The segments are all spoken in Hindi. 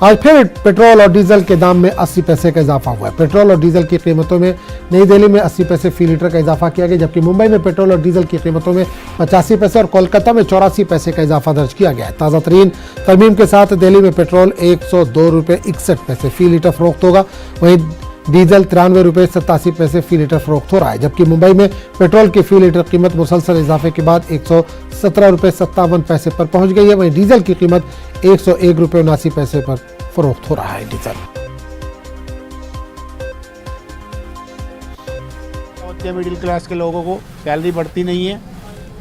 आज फिर पेट्रोल और डीजल के दाम में 80 पैसे का इजाफा हुआ है। पेट्रोल और डीजल की कीमतों में नई दिल्ली में 80 पैसे फी लीटर का इजाफा किया गया, जबकि मुंबई में पेट्रोल और डीजल की कीमतों में 85 पैसे और कोलकाता में 84 पैसे का इजाफा दर्ज किया गया है। ताज़ा तरीन तरमीम के साथ दिल्ली में पेट्रोल 102 रुपये 61 पैसे फी लीटर फरोख्त होगा, वहीं डीजल 93 रुपये 87 पैसे फी लीटर फरोख्त हो रहा है, जबकि मुंबई में पेट्रोल की फी लीटर कीमत मुसलसल इजाफे के बाद 117 रुपये 57 पैसे पर पहुंच गई है। वहीं डीजल की कीमत 101 रुपये 79 पैसे पर फरोख्त हो रहा है। डीजल मिडिल क्लास के लोगों को सैलरी बढ़ती नहीं है,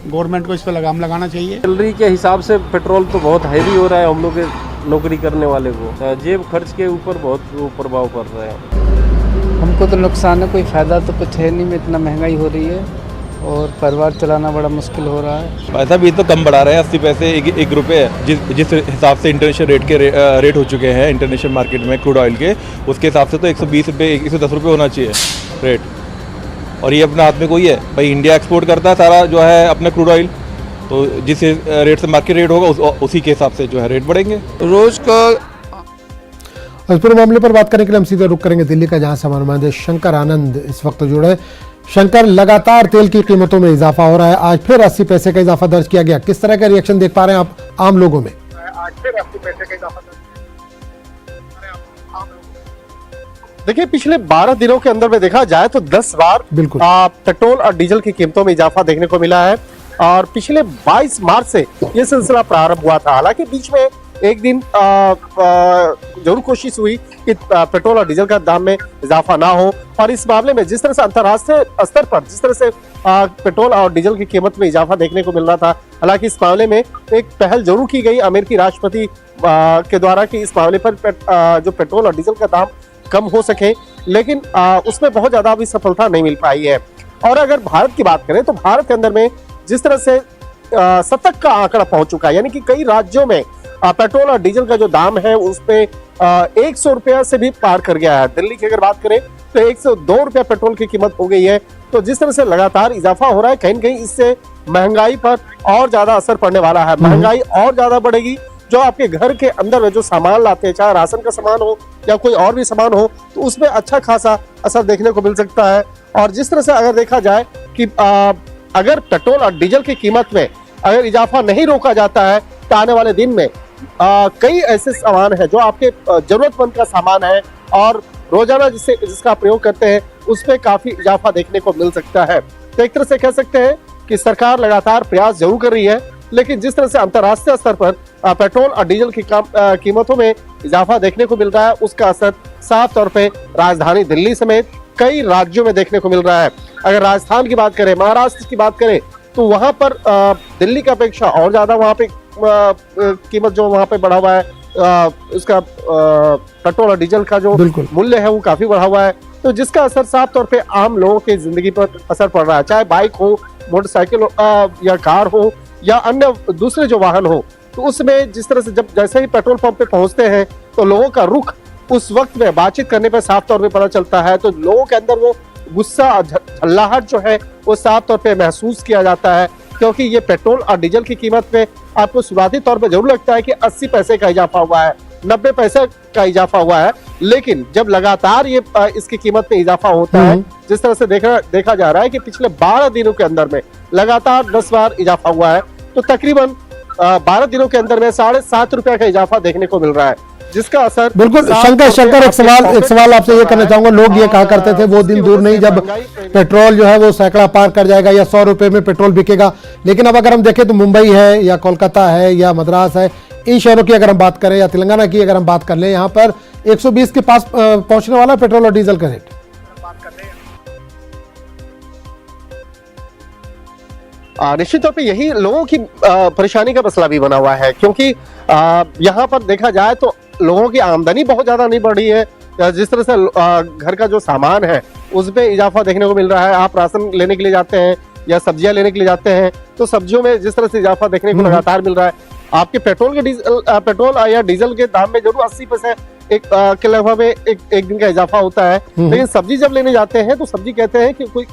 गवर्नमेंट को इस पर लगाम लगाना चाहिए। सैलरी के हिसाब से पेट्रोल तो बहुत हैवी हो रहा है, हम लोग के नौकरी करने वाले को जेब खर्च के ऊपर बहुत प्रभाव पड़ रहा है। हमको तो नुकसान है, कोई फ़ायदा तो कुछ है नहीं में, इतना महंगाई हो रही है और परिवार चलाना बड़ा मुश्किल हो रहा है। पैसा भी तो कम बढ़ा रहे हैं, 80 पैसे एक रुपये, जिस हिसाब से इंटरनेशनल रेट हो चुके हैं इंटरनेशनल मार्केट में क्रूड ऑयल के, उसके हिसाब से तो 120 रुपये 110 रुपये होना चाहिए रेट। और ये अपने हाथ में कोई है भाई, इंडिया एक्सपोर्ट करता है सारा जो है अपना क्रूड ऑयल, तो जिस रेट से मार्केट रेट होगा उसी के हिसाब से जो है रेट बढ़ेंगे रोज का। इस पूरे मामले पर बात करने के लिए हम सीधे रुक करेंगे दिल्ली का, जहां से हमारे नुमाइंदे शंकर आनंद इस वक्त जुड़े। शंकर, लगातार तेल की कीमतों में इजाफा हो रहा है, आज फिर 80 पैसे का इजाफा दर्ज किया गया, किस तरह का रिएक्शन देख पा रहे हैं आप आम लोगों में? आज फिर 80 पैसे का इजाफा देखिए, पिछले 12 दिनों के अंदर में देखा जाए तो 10 बार बिल्कुल पेट्रोल और डीजल की कीमतों में इजाफा देखने को मिला है और पिछले 22 मार्च से ये सिलसिला प्रारंभ हुआ था। हालांकि बीच में एक दिन जरूर कोशिश हुई कि पेट्रोल और डीजल का दाम में इजाफा ना हो, और इस मामले में जिस तरह से अंतर्राष्ट्रीय स्तर पर जिस तरह से पेट्रोल और डीजल की कीमत में इजाफा देखने को मिल रहा था, हालांकि इस मामले में एक पहल जरूर की गई अमेरिकी राष्ट्रपति के द्वारा कि इस मामले पर जो पेट्रोल और डीजल का दाम कम हो सके, लेकिन उसमें बहुत ज्यादा अभी सफलता नहीं मिल पाई है। और अगर भारत की बात करें तो भारत के अंदर में जिस तरह से शतक का आंकड़ा पहुंच चुका है, यानी कि कई राज्यों में पेट्रोल और डीजल का जो दाम है उस पे 100 रुपया से भी पार कर गया है। दिल्ली की अगर बात करें तो 102 रुपया पेट्रोल की कीमत हो गई है। तो जिस तरह से लगातार इजाफा हो रहा है, कहीं न कहीं इससे महंगाई पर और ज्यादा असर पड़ने वाला है। महंगाई और ज्यादा बढ़ेगी, जो आपके घर के अंदर में जो सामान लाते हैं, चाहे राशन का सामान हो या कोई और भी सामान हो, तो उसमें अच्छा खासा असर देखने को मिल सकता है। और जिस तरह से अगर देखा जाए कि अगर पेट्रोल और डीजल की कीमत में अगर इजाफा नहीं रोका जाता है तो आने वाले दिन में कई ऐसे सामान है जो आपके जरूरतमंद का सामान है और रोजाना जिसका प्रयोग करते हैं उस पर काफी इजाफा देखने को मिल सकता है। तो एक तरह से कह सकते हैं कि सरकार लगातार प्रयास जरूर कर रही है, लेकिन जिस तरह से अंतर्राष्ट्रीय स्तर पर पेट्रोल और डीजल की कीमतों में इजाफा देखने को मिल रहा है, उसका असर साफ तौर पे राजधानी दिल्ली समेत कई राज्यों में देखने को मिल रहा है। अगर राजस्थान की बात करें, महाराष्ट्र की बात करें, तो वहां पर दिल्ली की अपेक्षा और ज्यादा वहां पे कीमत जो वहां पे बढ़ा हुआ है, उसका पेट्रोल और डीजल का जो मूल्य है वो काफी बढ़ा हुआ है। तो जिसका असर साफ तौर पे आम लोगों की जिंदगी पर असर पड़ रहा है, चाहे बाइक हो, मोटरसाइकिल हो या कार हो या अन्य दूसरे जो वाहन हो। तो उसमें जिस तरह से जैसे ही पेट्रोल पंप पे पहुंचते हैं तो लोगों का रुख उस वक्त में बातचीत करने पर साफ तौर पे पता चलता है। तो लोगों के अंदर वो गुस्सा, झल्लाहट जो है वो साफ तौर पे महसूस किया जाता है, क्योंकि ये पेट्रोल और डीजल की कीमत में आपको शुरुआती तौर पे जरूर लगता है कि 80 पैसे का इजाफा हुआ है, 90 पैसे का इजाफा हुआ है, लेकिन जब लगातार ये इसकी कीमत में इजाफा होता है, जिस तरह से देखा जा रहा है कि पिछले 12 दिनों के अंदर में लगातार 10 बार इजाफा हुआ है, तो तकरीबन 12 दिनों के अंदर में 7.5 रुपया का इजाफा देखने को मिल रहा है, जिसका असर बिल्कुल। शंकर, एक सवाल आपसे ये करना चाहूंगा। लोग ये कहा करते थे वो दिन दूर नहीं जब पेट्रोल जो है वो सैकड़ा पार कर जाएगा या 100 रुपए में पेट्रोल बिकेगा, लेकिन अब अगर हम देखें तो मुंबई है या कोलकाता है या मद्रास है, इन शहरों की अगर हम बात करें या तेलंगाना की अगर हम बात कर लें, यहाँ पर 120 के पास पहुंचने वाला पेट्रोल और डीजल का रेट। निश्चित तौर पे यही लोगों की परेशानी का मसला भी बना हुआ है, क्योंकि यहाँ पर देखा जाए तो लोगों की आमदनी बहुत ज्यादा नहीं बढ़ी है। जिस तरह से घर का जो सामान है उस पे इजाफा देखने को मिल रहा है। आप राशन लेने के लिए जाते हैं या सब्जियां लेने के लिए जाते हैं तो सब्जियों में जिस तरह से इजाफा देखने को लगातार मिल रहा है। आपके पेट्रोल या डीजल के दाम में जरूर 80 पैसे के लगभग एक दिन का इजाफा होता है, लेकिन सब्जी जब लेने जाते हैं तो सब्जी कहते हैं कि कोई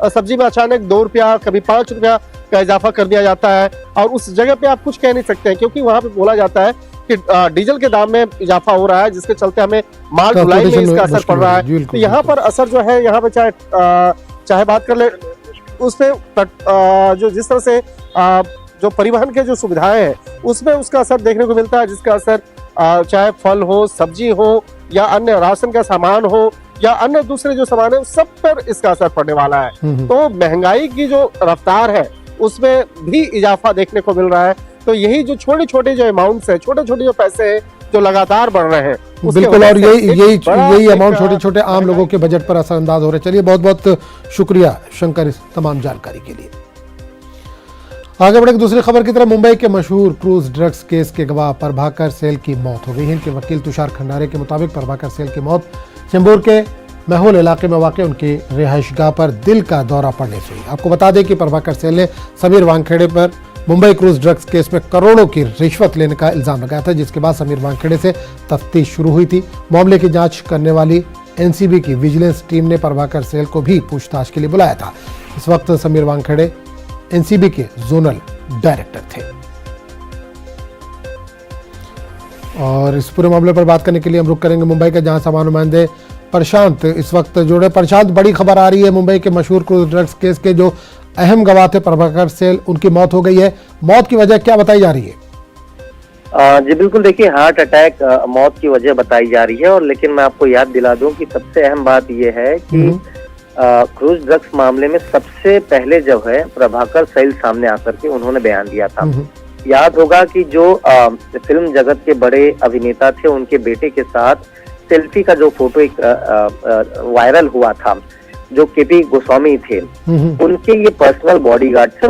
सब्जी में अचानक 2 रुपया, कभी 5 रुपया का इजाफा कर दिया जाता है, और उस जगह पे आप कुछ कह नहीं सकते हैं, क्योंकि वहां पे बोला जाता है कि डीजल के दाम में इजाफा हो रहा है, जिसके चलते हमें माल ढुलाई में इसका असर पड़ रहा है। तो यहाँ पर असर जो है, यहाँ पे चाहे बात कर ले उसमें जो जिस तरह से जो परिवहन के जो सुविधाएं हैं उसमें उसका असर देखने को मिलता है, जिसका असर चाहे फल हो, सब्जी हो, या अन्य राशन का सामान हो, या अन्य दूसरे जो सामान है उस सब पर इसका असर पड़ने वाला है। तो महंगाई की जो रफ्तार है उसमें भी इजाफा देखने को मिल रहा है। तो यही जो छोटे छोटे जो अमाउंट्स है, छोटे छोटे जो पैसे हैं जो लगातार बढ़ रहे हैं, बिल्कुल, और यही अमाउंट छोटे छोटे आम लोगों के बजट पर असरअंदाज हो रहे हैं। चलिए, बहुत बहुत शुक्रिया शंकर इस तमाम जानकारी के लिए। आगे बढ़े दूसरी खबर की तरफ। मुंबई के मशहूर क्रूज ड्रग्स केस के गवाह प्रभाकर सेल की मौत हो गई है। इनके वकील तुषार खंडारे के मुताबिक प्रभाकर सेल की मौत चेंबूर के महूल इलाके में वाक़ उनकी रिहाइशगाह पर दिल का दौरा पड़ने से हुई। आपको बता दें कि प्रभाकर सेल ने समीर वानखेड़े पर मुंबई क्रूज ड्रग्स केस में करोड़ों की रिश्वत लेने का इल्जाम लगाया था, जिसके बाद समीर वानखेड़े से तफ्तीश शुरू हुई थी। मामले की जांच करने वाली एनसीबी की विजिलेंस टीम ने प्रभाकर सेल को भी पूछताछ के लिए बुलाया था। इस वक्त समीर वानखेड़े एनसीबी के जोनल डायरेक्टर थे। और इस पूरे मामले पर बात करने के लिए हम रुक करेंगे मुंबई के, जहां सभा नुमाइंदे प्रशांत इस वक्त जुड़े। प्रशांत, बड़ी खबर आ रही है मुंबई के मशहूर क्रूज ड्रग्स केस के जो अहम गवाह थे प्रभाकर सेल, उनकी मौत हो गई है। मौत की वजह क्या बताई जा रही है? जी बिल्कुल, देखिए हार्ट अटैक मौत की वजह बताई जा रही है। और लेकिन मैं आपको याद दिला दूं कि सबसे अहम बात यह है कि क्रूज ड्रग्स मामले में सबसे पहले जो है प्रभाकर सेल सामने आकर के उन्होंने बयान दिया था। याद होगा कि जो फिल्म जगत के बड़े अभिनेता थे, उनके बेटे के साथ सेल्फी का जो फोटो एक वायरल हुआ था, जो केपी गोस्वामी थे, उनके ये पर्सनल बॉडीगार्ड थे।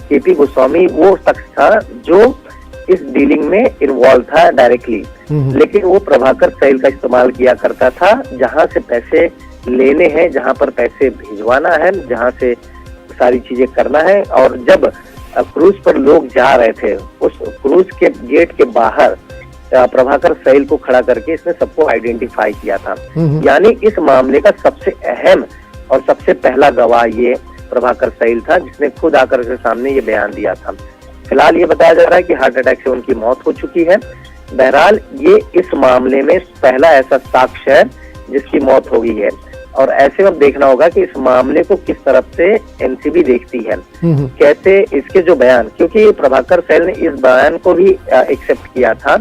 केपी गोस्वामी वो शख्स था जो इस डीलिंग में इन्वॉल्व था डायरेक्टली, लेकिन वो प्रभाकर सेल का इस्तेमाल किया करता था, जहां से पैसे लेने हैं, जहां पर पैसे भिजवाना है, जहां से सारी चीजें करना है। और जब क्रूज पर लोग जा रहे थे, उस क्रूज के गेट के बाहर प्रभाकर सेल को खड़ा करके इसने सबको आइडेंटिफाई किया था। यानी इस मामले का सबसे अहम और सबसे पहला गवाह ये प्रभाकर सेल था, जिसने खुद आकर के सामने ये बयान दिया था। फिलहाल ये बताया जा रहा है कि हार्ट अटैक से उनकी मौत हो चुकी है। बहरहाल ये इस मामले में पहला ऐसा साक्ष्य है जिसकी मौत हो गई है। और ऐसे में देखना होगा कि इस मामले को किस तरफ से एनसीबी देखती है, कैसे इसके जो बयान, क्योंकि प्रभाकर सेल ने इस बयान को भी एक्सेप्ट किया था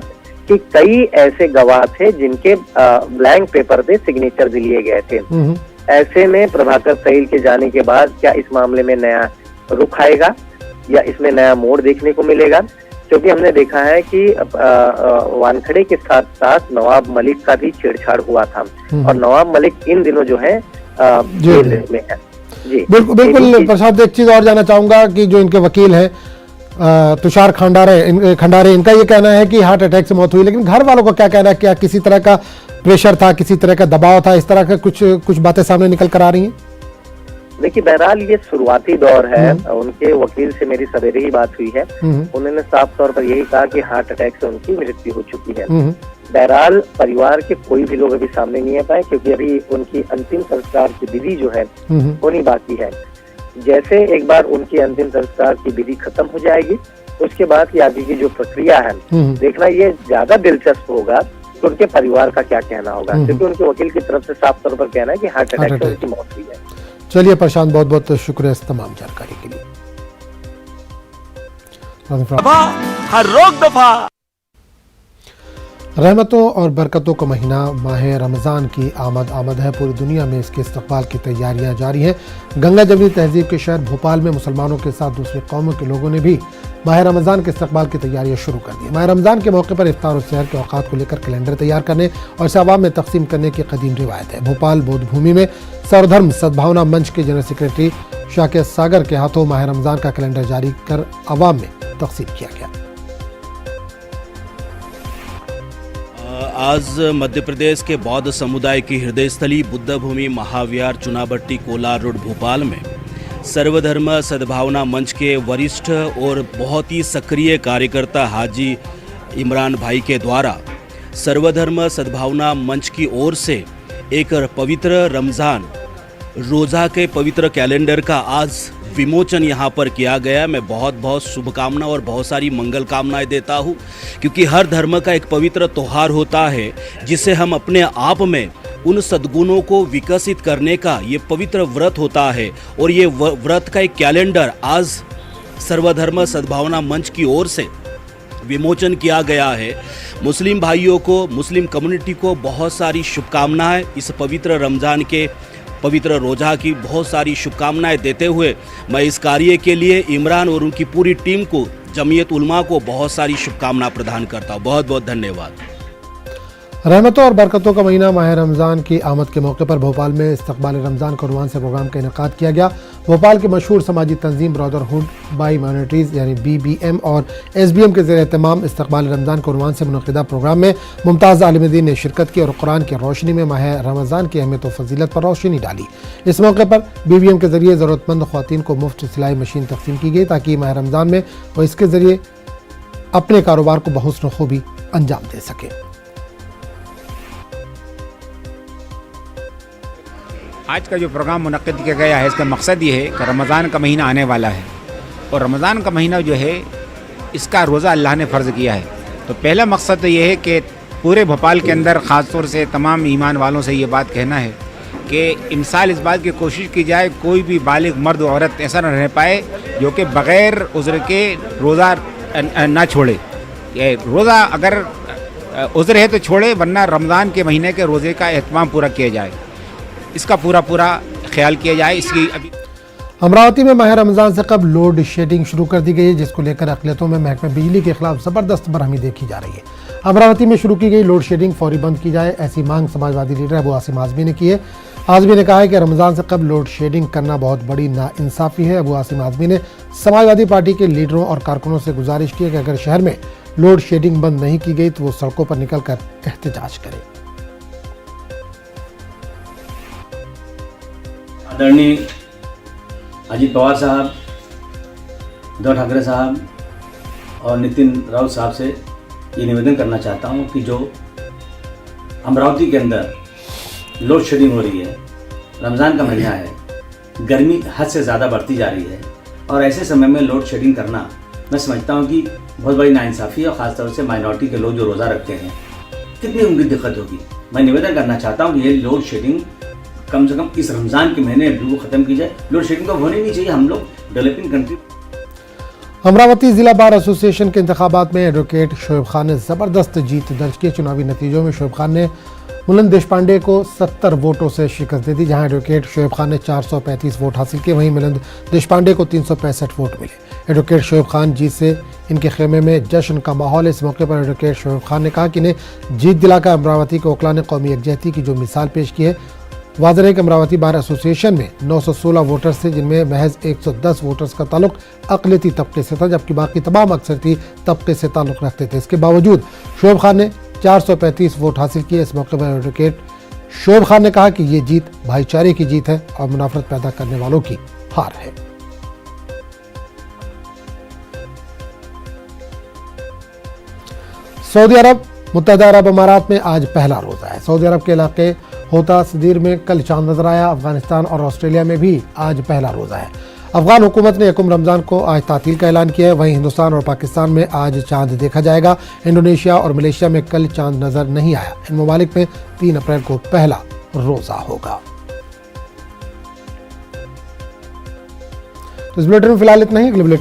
कि कई ऐसे गवाह थे जिनके ब्लैंक पेपर पे सिग्नेचर भी लिए गए थे। ऐसे में प्रभाकर सेल के जाने के बाद क्या इस मामले में नया रुख आएगा या इसमें नया मोड़ देखने को मिलेगा? क्योंकि हमने देखा है कि वानखेड़े के साथ साथ नवाब मलिक का भी छेड़छाड़ हुआ था, और नवाब मलिक इन दिनों जो है जेल में है। जी बिल्कुल प्रसाद, एक चीज और जानना चाहूंगा कि जो इनके वकील हैं तुषार खंडारे, इनका ये कहना है कि हार्ट अटैक से मौत हुई, लेकिन घर वालों का क्या कहना है? क्या किसी तरह का प्रेशर था, किसी तरह का दबाव था? इस तरह का कुछ बातें सामने निकल कर आ रही हैं। देखिए बहरहाल ये शुरुआती दौर है। उनके वकील से मेरी सवेरे ही बात हुई है, उन्होंने साफ तौर पर यही कहा कि हार्ट अटैक से उनकी मृत्यु हो चुकी है। बहरहाल परिवार के कोई भी लोग अभी सामने नहीं आ पाए, क्योंकि अभी उनकी अंतिम संस्कार की विधि जो है होनी बाकी है। जैसे एक बार उनकी अंतिम संस्कार की विधि खत्म हो जाएगी, उसके बाद की आगे की जो प्रक्रिया है देखना ये ज्यादा दिलचस्प होगा कि उनके परिवार का क्या कहना होगा, क्योंकि उनके वकील की तरफ से साफ तौर पर कहना है कि हार्ट अटैक से उनकी मौत हुई है। चलिए प्रशांत, बहुत बहुत शुक्रिया इस तमाम जानकारी के लिए। हर रोक दफा रहमतों और बरकतों का महीना माह रमज़ान की आमद है। पूरी दुनिया में इसके इस्तक़बाल की तैयारियां जारी हैं। गंगा जमनी तहजीब के शहर भोपाल में मुसलमानों के साथ दूसरी कौमों के लोगों ने भी माह रमज़ान के इस्तक़बाल की तैयारियां शुरू कर दी। माह रमज़ान के मौके पर इफ्तार और सहर के औक़ात को लेकर कैलेंडर तैयार करने और इसे अवाम में तकसीम करने की कदीम रिवायत है। भोपाल बौद्ध भूमि में सर्वधर्म सद्भावना मंच के जनरल सेक्रेटरी शाकिर सागर के हाथों माह रमज़ान का कैलेंडर जारी कर अवाम में तकसीम किया गया। आज मध्य प्रदेश के बौद्ध समुदाय की हृदय स्थली बुद्ध भूमि महाविहार चुनाभट्टी कोलार रोड भोपाल में सर्वधर्म सद्भावना मंच के वरिष्ठ और बहुत ही सक्रिय कार्यकर्ता हाजी इमरान भाई के द्वारा सर्वधर्म सद्भावना मंच की ओर से एक पवित्र रमज़ान रोज़ा के पवित्र कैलेंडर का आज विमोचन यहाँ पर किया गया। मैं बहुत बहुत शुभकामना और बहुत सारी मंगल कामनाएं देता हूँ, क्योंकि हर धर्म का एक पवित्र त्योहार होता है जिसे हम अपने आप में उन सद्गुणों को विकसित करने का ये पवित्र व्रत होता है। और ये व्रत का एक कैलेंडर आज सर्वधर्म सद्भावना मंच की ओर से विमोचन किया गया है। मुस्लिम भाइयों को, मुस्लिम कम्युनिटी को बहुत सारी शुभकामनाएं। इस पवित्र रमज़ान के पवित्र रोज़ा की बहुत सारी शुभकामनाएं देते हुए मैं इस कार्य के लिए इमरान और उनकी पूरी टीम को, जमीयत उलमा को बहुत सारी शुभकामना प्रदान करता हूँ। बहुत बहुत धन्यवाद। रहमतों और बरकतों का महीना माह रमज़ान की आमद के मौके पर भोपाल में इस्तकबाल रमज़ान के उन्वान से प्रोग्राम का इनेकाद किया गया। भोपाल के मशहूर समाजी तंजीम ब्रदरहुड बाई माइनॉरिटीज़ यानी BBM और SBM के ज़रिए तमाम इस्तकबाल रमज़ान के उन्वान से मुनक़िदा प्रोग्राम में मुमताज़ आलिम दीन ने शिरकत की और कुरान की रोशनी में माह रमज़ान की अहमियत और फजीलत पर रोशनी डाली। इस मौके पर BBM के ज़रिए ज़रूरतमंद ख़वातीन को मुफ्त सिलाई मशीन तकसीम की गई ताकि माह रमज़ान में वो इसके ज़रिए अपने कारोबार को बहुस्न खूबी अंजाम दे सके। आज का जो प्रोग्राम मुनक्किद किया गया है, इसका मकसद ये है कि रमज़ान का महीना आने वाला है और रमज़ान का महीना जो है इसका रोज़ा अल्लाह ने फ़र्ज़ किया है। तो पहला मकसद तो ये है कि पूरे भोपाल के अंदर ख़ास तौर से तमाम ईमान वालों से ये बात कहना है कि इन साल इस बात की कोशिश की जाए कोई भी बालिग मर्द औरत ऐसा न रह पाए जो कि बग़ैर उज़्र के रोज़ा ना छोड़े। ये रोज़ा अगर उज़्र है तो छोड़े, वरना रमज़ान के महीने के रोज़े का एहतमाम पूरा किया जाए, इसका पूरा ख्याल किया जाए। इसकी अभी अमरावती में माह रमज़ान से कबल लोड शेडिंग शुरू कर दी गई है, जिसको लेकर अक़लियतों में महकमे बिजली के खिलाफ ज़बरदस्त बरहमी देखी जा रही है। अमरावती में शुरू की गई लोड शेडिंग फौरी बंद की जाए, ऐसी मांग समाजवादी लीडर अबू आसिम आज़मी ने की है। आज़मी ने कहा है कि रमज़ान से कबल लोड शेडिंग करना बहुत बड़ी नाइंसाफ़ी है। अबू आसिम आज़मी ने समाजवादी पार्टी के लीडरों और कारकुनों से गुजारिश की है कि अगर शहर में लोड शेडिंग बंद नहीं की गई तो वो सड़कों पर निकल कर एहतजाज करें। आदरणीय अजीत पवार साहब, उद्धव ठाकरे साहब और नितिन राउत साहब से ये निवेदन करना चाहता हूँ कि जो अमरावती के अंदर लोड शेडिंग हो रही है, रमज़ान का महीना है, गर्मी हद से ज़्यादा बढ़ती जा रही है और ऐसे समय में लोड शेडिंग करना मैं समझता हूँ कि बहुत बड़ी नाइंसाफ़ी है और ख़ासतौर से माइनॉरिटी के लोग जो रोज़ा रखते हैं, कितनी उनकी दिक्कत होगी। मैं निवेदन करना चाहता हूँ कि ये लोड शेडिंग कम से कम इस रमज़ान के महीने बिल्कुल ख़त्म की जाए। लोड शेडिंग तो होनी नहीं चाहिए, हम लोग डेवलपिंग कंट्री। अमरावती जिला बार एसोसिएशन के इंतखाबात में एडवोकेट शोएब खान ने ज़बरदस्त जीत दर्ज की। चुनावी नतीजों में शोएब खान ने मुलंद देशपांडे को 70 वोटों से शिकस्त दे दी। जहां एडवोकेट शोएब खान ने 435 वोट हासिल किए, वहीं मुलंद देशपांडे को 365 वोट मिले। एडवोकेट शोएब खान जीत से इनके खेमे में जश्न का माहौल है। इस मौके पर एडवोकेट शोएब खान ने कहा कि इन्हें जीत दिलाकर अमरावती के ओकला ने कौमी यकजहती की जो मिसाल पेश की है। वाज़ेह है कि अमरावती बार एसोसिएशन में 916 वोटर्स थे, जिनमें महज 110 वोटर्स का ताल्लुक अक़लियती तबके से था, जबकि बाकी तमाम अक्सरती तबके से ताल्लुक रखते थे। इसके बावजूद शोएब खान ने 435 वोट हासिल किए। इस मौके पर एडवोकेट शोएब खान ने कहा कि ये जीत भाईचारे की जीत है और मुनाफरत पैदा करने वालों की हार है। सऊदी अरब मुत्तहदा अरब अमारात में आज पहला रोज़ा है। सऊदी अरब के इलाके होता सदीर में कल चांद नजर आया। अफगानिस्तान और ऑस्ट्रेलिया में भी आज पहला रोज़ा है। अफगान हुकूमत ने यकुम रमज़ान को आज तातील का ऐलान किया है। वहीं हिंदुस्तान और पाकिस्तान में आज चांद देखा जाएगा। इंडोनेशिया और मलेशिया में कल चांद नजर नहीं आया। इन ममालिक में 3 अप्रैल को पहला रोज़ा होगा। तो इस बुलेटिन में फिलहाल इतना ही। अगले बुलेटिन